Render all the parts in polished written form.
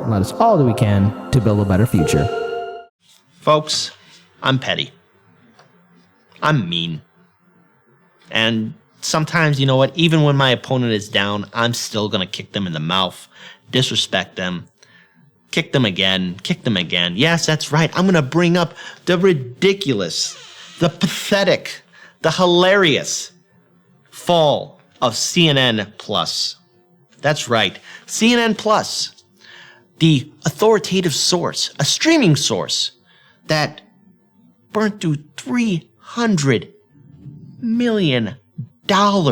and let us all do we can to build a better future. Folks, I'm petty. I'm mean. And sometimes, you know what, even when my opponent is down, I'm still going to kick them in the mouth, disrespect them, kick them again. Yes, that's right. I'm going to bring up the ridiculous, the pathetic, the hilarious fall of CNN Plus. That's right. CNN Plus, the authoritative source, a streaming source that burnt through $300 million down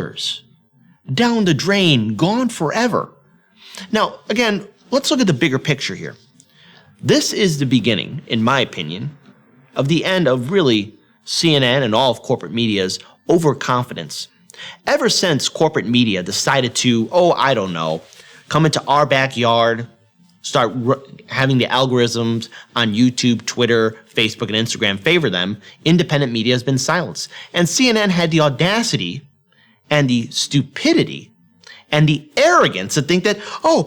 the drain, gone forever. Now, again, let's look at the bigger picture here. This is the beginning, in my opinion, of the end of really CNN and all of corporate media's overconfidence. Ever since corporate media decided to, come into our backyard, start having the algorithms on YouTube, Twitter, Facebook, and Instagram favor them, independent media has been silenced. And CNN had the audacity and the stupidity and the arrogance to think that,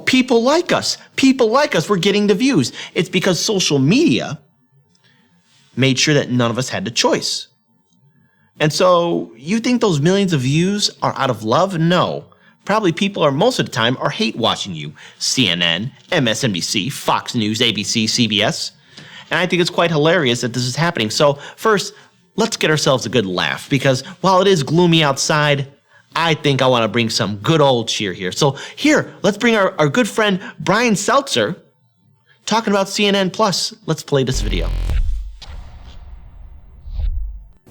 people like us, we're getting the views. It's because social media made sure that none of us had the choice. And so you think those millions of views are out of love? No. Probably people are, most of the time, are hate watching you. CNN, MSNBC, Fox News, ABC, CBS. And I think it's quite hilarious that this is happening. So first, let's get ourselves a good laugh, because while it is gloomy outside, I think I want to bring some good old cheer here. So here, let's bring our good friend Brian Seltzer talking about CNN Plus. Let's play this video.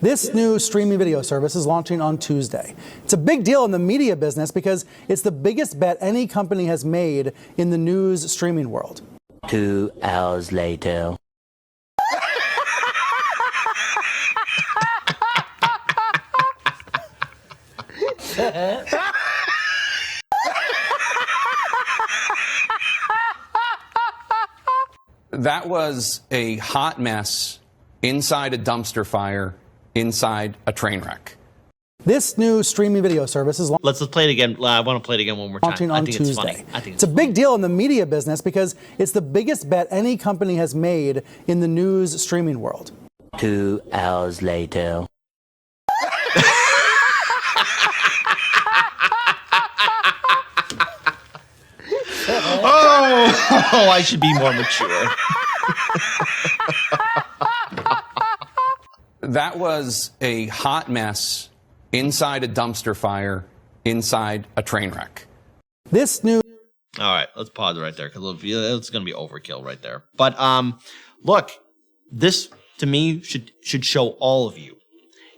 This new streaming video service is launching on Tuesday. It's a big deal in the media business because it's the biggest bet any company has made in the news streaming world. 2 hours later. That was a hot mess inside a dumpster fire, inside a train wreck. This new streaming video service is Let's play it again. I want to play it again one more time. launching on I think Tuesday. It's funny. I think it's a big deal in the media business because it's the biggest bet any company has made in the news streaming world. 2 hours later. I should be more mature. That was a hot mess inside a dumpster fire, inside a train wreck. This new... All right, let's pause right there, because it's going to be overkill right there. But look, this to me should show all of you,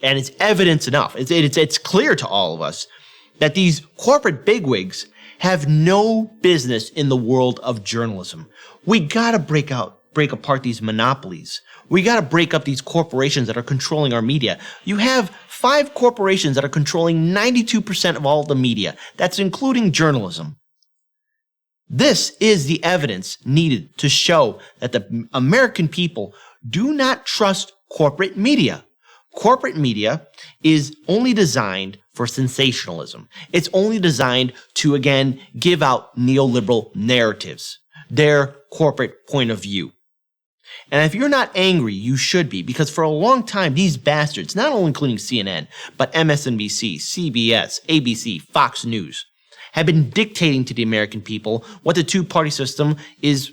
and it's evidence enough. It's clear to all of us that these corporate bigwigs have no business in the world of journalism. We got to break apart these monopolies. We got to break up these corporations that are controlling our media. You have 5 corporations that are controlling 92% of all the media. That's including journalism. This is the evidence needed to show that the American people do not trust corporate media. Corporate media is only designed for sensationalism. It's only designed to, again, give out neoliberal narratives, their corporate point of view. And if you're not angry, you should be, because for a long time, these bastards, not only including CNN, but MSNBC, CBS, ABC, Fox News, have been dictating to the American people what the two-party system is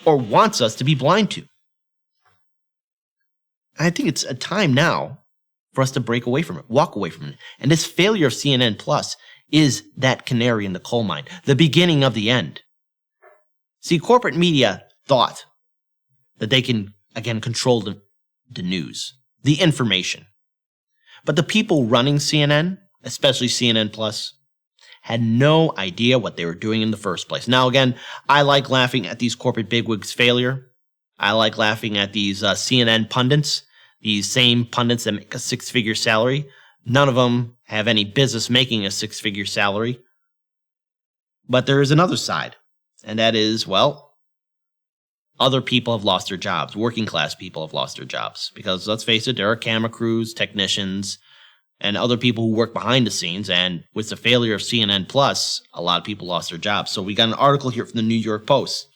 or wants us to be blind to. I think it's a time now for us to break away from it, walk away from it. And this failure of CNN Plus is that canary in the coal mine, the beginning of the end. See, corporate media thought that they can, again, control the news, the information. But the people running CNN, especially CNN Plus, had no idea what they were doing in the first place. Now, again, I like laughing at these corporate bigwigs' failure. I like laughing at these CNN pundits, these same pundits that make a 6-figure salary. None of them have any business making a 6-figure salary. But there is another side, and that is, well, other people have lost their jobs. Working class people have lost their jobs. Because, let's face it, there are camera crews, technicians, and other people who work behind the scenes. And with the failure of CNN Plus, a lot of people lost their jobs. So we got an article here from the New York Post.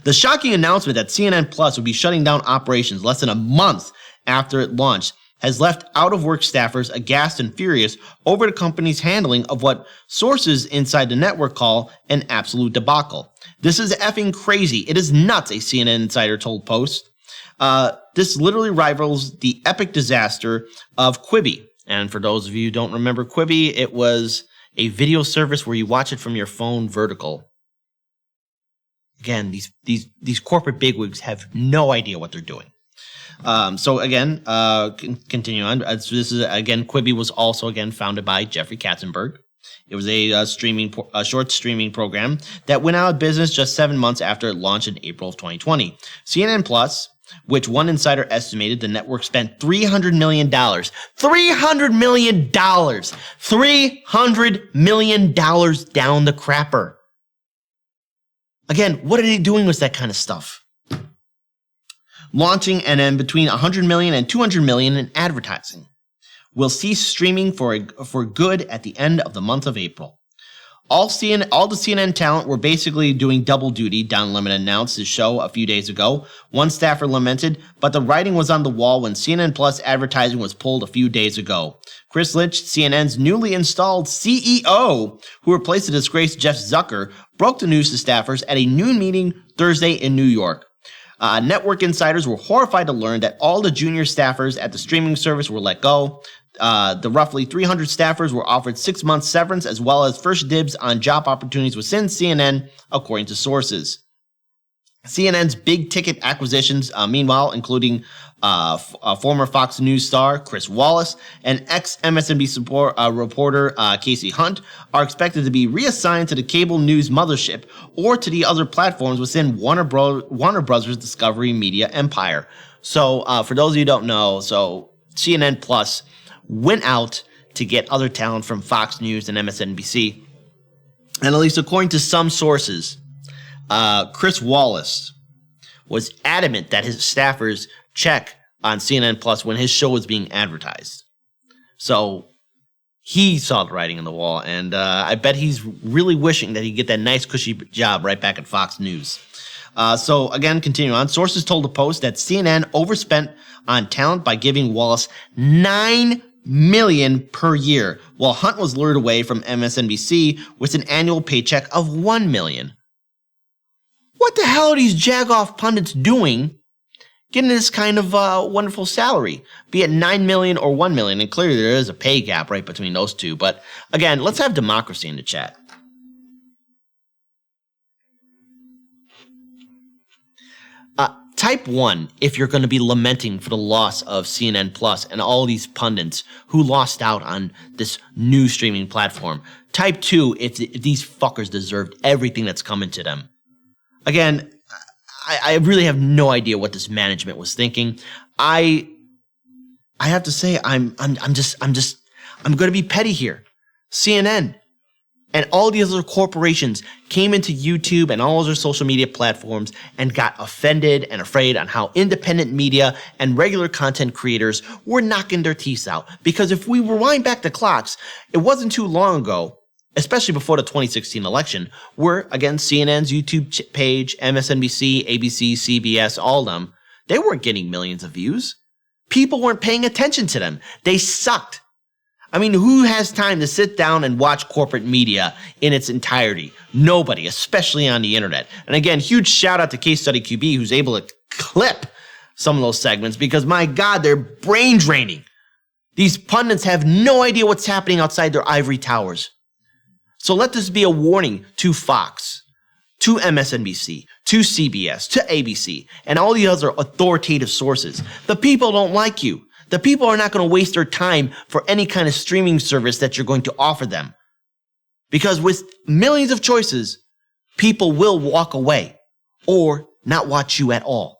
The shocking announcement that CNN Plus would be shutting down operations less than a month after it launched has left out-of-work staffers aghast and furious over the company's handling of what sources inside the network call an absolute debacle. This is effing crazy. It is nuts, a CNN insider told Post. This literally rivals the epic disaster of Quibi. And for those of you who don't remember Quibi, it was a video service where you watch it from your phone vertical. Again, these corporate bigwigs have no idea what they're doing. So again, continue on. This is again, Quibi was also again founded by Jeffrey Katzenberg. It was a short streaming program that went out of business just 7 months after it launched in April of 2020. CNN Plus, which one insider estimated the network spent $300 million. $300 million! $300 million down the crapper. Again, what are they doing with that kind of stuff? Launching and then between $100 million and $200 million in advertising. Will cease streaming for good at the end of the month of April. All the CNN talent were basically doing double duty, Don Lemon announced his show a few days ago. One staffer lamented, but the writing was on the wall when CNN Plus advertising was pulled a few days ago. Chris Lynch, CNN's newly installed CEO, who replaced the disgraced Jeff Zucker, broke the news to staffers at a noon meeting Thursday in New York. Network insiders were horrified to learn that all the junior staffers at the streaming service were let go. The roughly 300 staffers were offered 6 months severance as well as first dibs on job opportunities within CNN, according to sources. CNN's big ticket acquisitions, meanwhile, including former Fox News star Chris Wallace and ex-MSNBC reporter Casey Hunt, are expected to be reassigned to the cable news mothership or to the other platforms within Warner Brothers Discovery Media empire. So, for those of you who don't know, so CNN Plus went out to get other talent from Fox News and MSNBC. And at least according to some sources, Chris Wallace was adamant that his staffers check on CNN Plus when his show was being advertised. So he saw the writing on the wall, and I bet he's really wishing that he'd get that nice cushy job right back at Fox News. So again, continuing on, sources told the Post that CNN overspent on talent by giving Wallace $9 million per year, while Hunt was lured away from MSNBC with an annual paycheck of $1 million. What the hell are these jagoff pundits doing getting this kind of wonderful salary, be it $9 million or $1 million? And clearly there is a pay gap right between those two. But again, let's have democracy in the chat. Type 1 if you're going to be lamenting for the loss of CNN Plus and all these pundits who lost out on this new streaming platform. Type 2 if these fuckers deserved everything that's coming to them. Again, I really have no idea what this management was thinking. I have to say I'm going to be petty here. CNN and all these other corporations came into YouTube and all other social media platforms and got offended and afraid on how independent media and regular content creators were knocking their teeth out. Because if we rewind back the clocks, it wasn't too long ago, especially before the 2016 election, where, again, CNN's YouTube page, MSNBC, ABC, CBS, all of them, they weren't getting millions of views. People weren't paying attention to them. They sucked. I mean, who has time to sit down and watch corporate media in its entirety? Nobody, especially on the internet. And again, huge shout out to Case Study QB, who's able to clip some of those segments because, my God, they're brain draining. These pundits have no idea what's happening outside their ivory towers. So let this be a warning to Fox, to MSNBC, to CBS, to ABC, and all the other authoritative sources. The people don't like you. The people are not going to waste their time for any kind of streaming service that you're going to offer them. Because with millions of choices, people will walk away or not watch you at all.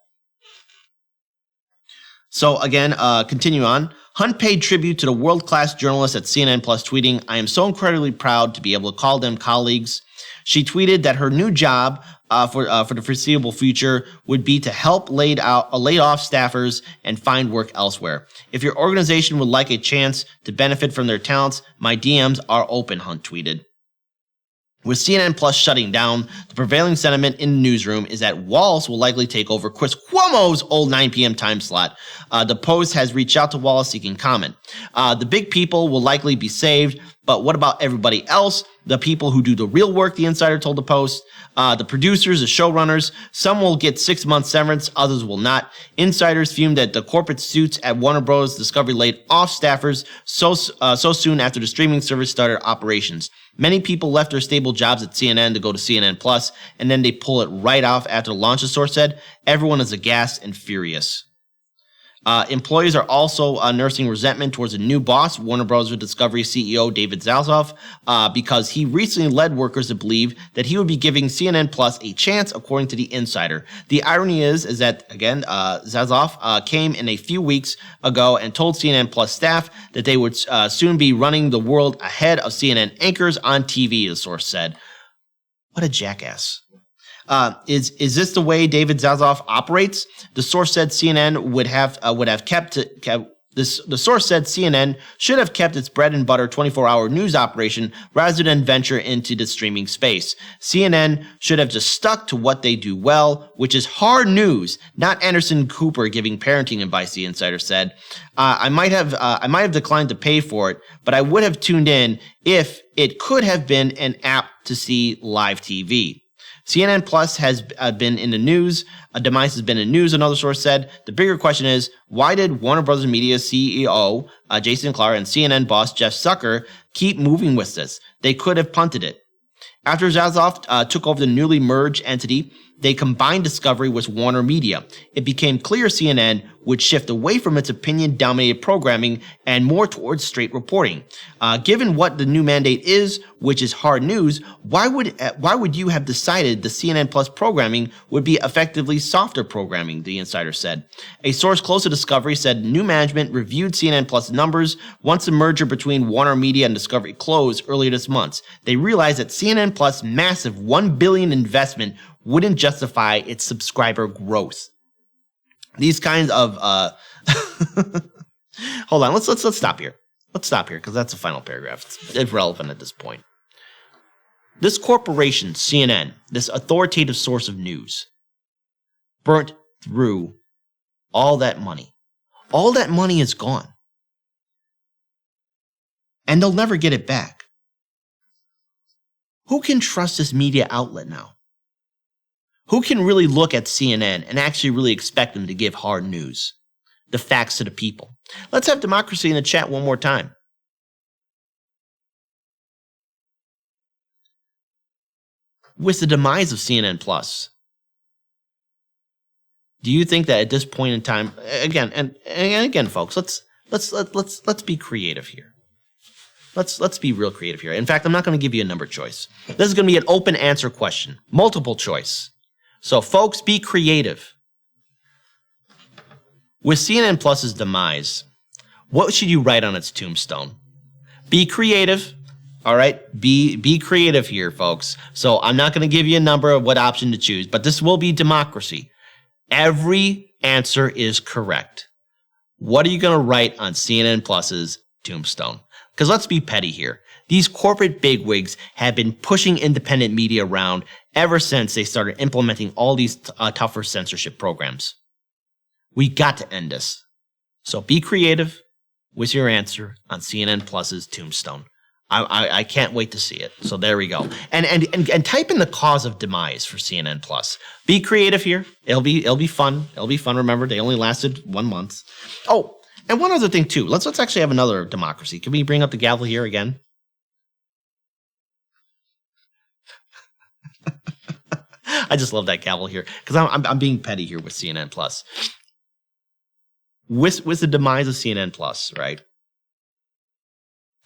So again, continue on. Hunt paid tribute to the world-class journalists at CNN Plus, tweeting, "I am so incredibly proud to be able to call them colleagues." She tweeted that her new job for the foreseeable future would be to help laid off staffers and find work elsewhere. "If your organization would like a chance to benefit from their talents, my DMs are open," Hunt tweeted. With CNN Plus shutting down, the prevailing sentiment in the newsroom is that Wallace will likely take over Chris Cuomo's old 9 p.m. time slot. The Post has reached out to Wallace seeking comment. The big people will likely be saved, but what about everybody else? The people who do the real work, the insider told the Post. The producers, the showrunners, some will get 6 months severance, others will not. Insiders fumed that the corporate suits at Warner Bros. Discovery laid off staffers so soon after the streaming service started operations. Many people left their stable jobs at CNN to go to CNN Plus, and then they pull it right off after the launch, the source said. Everyone is aghast and furious. Employees are also nursing resentment towards a new boss, Warner Bros. Discovery CEO David Zaslav, because he recently led workers to believe that he would be giving CNN Plus a chance, according to the insider. The irony is that, again, Zaslav came in a few weeks ago and told CNN Plus staff that they would soon be running the world ahead of CNN anchors on TV, the source said. What a jackass. Is this the way David Zaslav operates? The source said CNN the source said CNN should have kept its bread and butter 24-hour news operation rather than venture into the streaming space. CNN should have just stuck to what they do well, which is hard news, not Anderson Cooper giving parenting advice, the insider said. I might have declined to pay for it, but I would have tuned in if it could have been an app to see live TV. CNN Plus has been in the news. A demise has been in the news, another source said. The bigger question is, why did Warner Bros. Media CEO Jason Clarke and CNN boss Jeff Zucker keep moving with this? They could have punted it. After Zaslav took over the newly merged entity, they combined Discovery with Warner Media. It became clear CNN would shift away from its opinion-dominated programming and more towards straight reporting. Given what the new mandate is, which is hard news, why would you have decided the CNN Plus programming would be effectively softer programming, the insider said. A source close to Discovery said new management reviewed CNN Plus numbers once the merger between Warner Media and Discovery closed earlier this month. They realized that CNN Plus' massive $1 billion investment wouldn't justify its subscriber growth. These kinds of hold on, let's stop here. Let's stop here because that's the final paragraph. It's irrelevant at this point. This corporation, CNN, this authoritative source of news, burnt through all that money. All that money is gone. And they'll never get it back. Who can trust this media outlet now? Who can really look at CNN and actually really expect them to give hard news? The facts to the people. Let's have democracy in the chat one more time. With the demise of CNN Plus, do you think that at this point in time, again, folks, let's be creative here. Let's be real creative here. In fact, I'm not going to give you a number choice. This is going to be an open answer question, multiple choice. So, folks, be creative. With CNN Plus's demise, what should you write on its tombstone? Be creative. All right, be creative here, folks. So I'm not going to give you a number of what option to choose, but this will be democracy. Every answer is correct. What are you going to write on CNN Plus's tombstone? Because let's be petty here. These corporate bigwigs have been pushing independent media around ever since they started implementing all these tougher censorship programs. We got to end this. So be creative with your answer on CNN Plus's tombstone. I can't wait to see it. So there we go. And type in the cause of demise for CNN Plus. Be creative here. It'll be fun. It'll be fun. Remember, they only lasted 1 month. Oh, and one other thing too. Let's actually have another democracy. Can we bring up the gavel here again? I just love that gavel here because I'm being petty here with CNN Plus. With the demise of CNN Plus, right?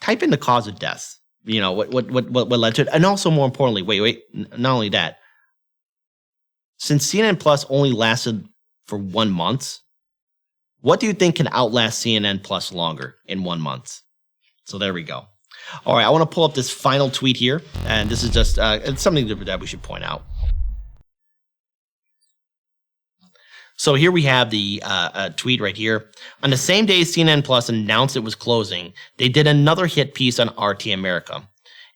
Type in the cause of death. You know what led to it, and also more importantly, wait. Not only that, since CNN Plus only lasted for 1 month, what do you think can outlast CNN Plus longer in 1 month? So there we go. All right, I want to pull up this final tweet here, and this is just it's something that we should point out. So here we have the tweet right here. On the same day CNN Plus announced it was closing, they did another hit piece on RT America.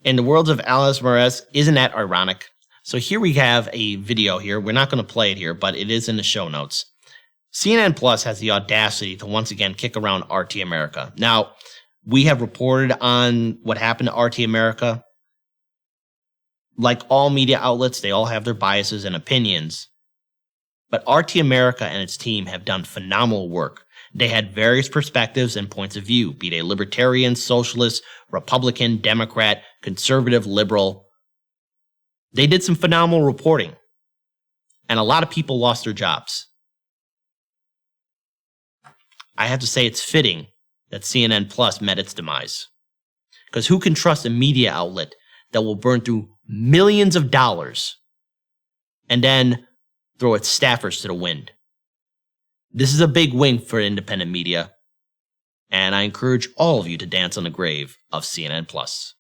In the worlds of Alice Moretz, isn't that ironic? So here we have a video here. We're not going to play it here, but it is in the show notes. CNN Plus has the audacity to once again kick around RT America. Now, we have reported on what happened to RT America. Like all media outlets, they all have their biases and opinions. But RT America and its team have done phenomenal work. They had various perspectives and points of view, be they libertarian, socialist, Republican, Democrat, conservative, liberal. They did some phenomenal reporting. And a lot of people lost their jobs. I have to say it's fitting that CNN Plus met its demise. Because who can trust a media outlet that will burn through millions of dollars and then throw its staffers to the wind? This is a big win for independent media, and I encourage all of you to dance on the grave of CNN Plus.